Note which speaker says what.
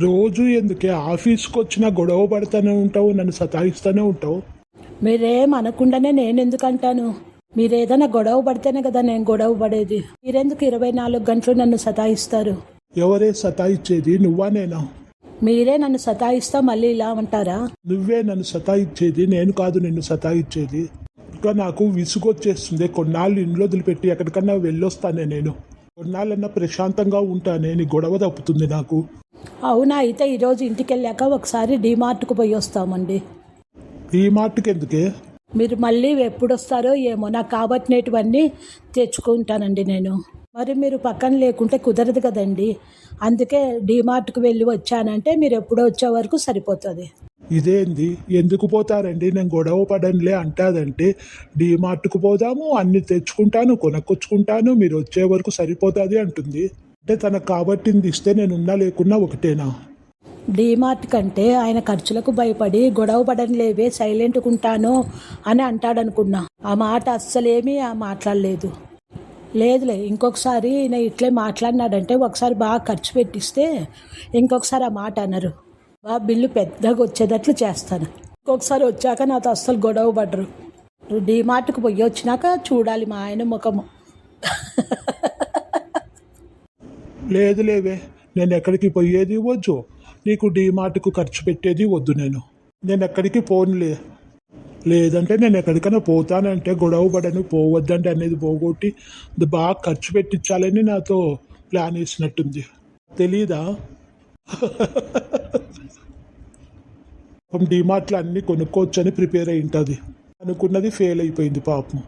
Speaker 1: రోజు ఎందుకే ఆఫీస్కి వచ్చినా గొడవ పడుతూనే ఉంటావు, నన్ను సతాయిస్తూనే ఉంటావు.
Speaker 2: మీరేం అనకుండానే నేను ఎందుకు అంటాను? మీరేదైనా గొడవ పడితేనే కదా నేను గొడవ పడేది. మీరెందుకు 24 గంటలు నన్ను సతాయిస్తారు?
Speaker 1: ఎవరే సతాయిచ్చేది, నువ్వా నేనా?
Speaker 2: మీరే నన్ను సతాయిస్తా మళ్ళీ ఇలా అంటారా?
Speaker 1: నువ్వే నన్ను సతాయిచ్చేది, నేను కాదు నిన్ను సతాయిచ్చేది. ఇంకా నాకు విసుగొచ్చేస్తుంది. కొన్నాళ్ళు ఇంట్లో వదిలిపెట్టి ఎక్కడికన్నా వెళ్ళొస్తానే నేను. కొన్నాళ్ళన్నా ప్రశాంతంగా ఉంటానే, నీ గొడవ తప్పుతుంది నాకు.
Speaker 2: అవునా, అయితే ఈరోజు ఇంటికి వెళ్ళాక ఒకసారి డీమార్ట్కు పోయి వస్తామండి.
Speaker 1: ఈ మాటకి ఎందుకే?
Speaker 2: మీరు మళ్ళీ ఎప్పుడు వస్తారో ఏమో, నాకు కాబట్టినటువన్నీ తెచ్చుకుంటానండి నేను. మరి మీరు పక్కన లేకుంటే కుదరదు కదండి. అందుకే డీమార్ట్కు వెళ్ళి వచ్చానంటే మీరు ఎప్పుడో వచ్చే వరకు సరిపోతుంది.
Speaker 1: ఇదేంది, ఎందుకు పోతారండి, నేను గొడవ పడనులే అంటాదంటే డీమార్ట్కు పోదాము, అన్ని తెచ్చుకుంటాను, కొనుక్కొచ్చుకుంటాను, మీరు వచ్చే వరకు సరిపోతుంది అంటుంది. అంటే తనకు కాబట్టింది ఇస్తే నేను ఉన్నా లేకున్నా ఒకటేనా?
Speaker 2: డీమార్ట్ కంటే ఆయన ఖర్చులకు భయపడి గొడవ పడనిలేవే, సైలెంట్గా ఉంటాను అని అంటాడనుకున్నా. ఆ మాట అస్సలేమీ మాట్లాడలేదు. లేదులే, ఇంకొకసారి ఈయన ఇట్లే మాట్లాడినాడంటే ఒకసారి బాగా ఖర్చు పెట్టిస్తే ఇంకొకసారి ఆ మాట అనరు. బాగా బిల్లు పెద్దగా వచ్చేటట్లు చేస్తాను. ఇంకొకసారి వచ్చాక నాతో అస్సలు గొడవ పడరు. నువ్వు డీమార్ట్కి పోయి వచ్చినాక చూడాలి మా ఆయన ముఖము.
Speaker 1: లేదు లేవే, నేను ఎక్కడికి పోయేది వద్దు, నీకు డీమార్ట్కు ఖర్చు పెట్టేది వద్దు. నేను ఎక్కడికి పోనులే. లేదంటే నేను ఎక్కడికైనా పోతానంటే గొడవ పడను, పోవద్దంటే అనేది పోగొట్టి బాగా ఖర్చు పెట్టించాలని నాతో ప్లాన్ వేసినట్టుంది. తెలీదా? డీమార్ట్లో అన్నీ కొనుక్కోవచ్చని ప్రిపేర్ అయి ఉంటుంది. అనుకున్నది ఫెయిల్ అయిపోయింది పాపం.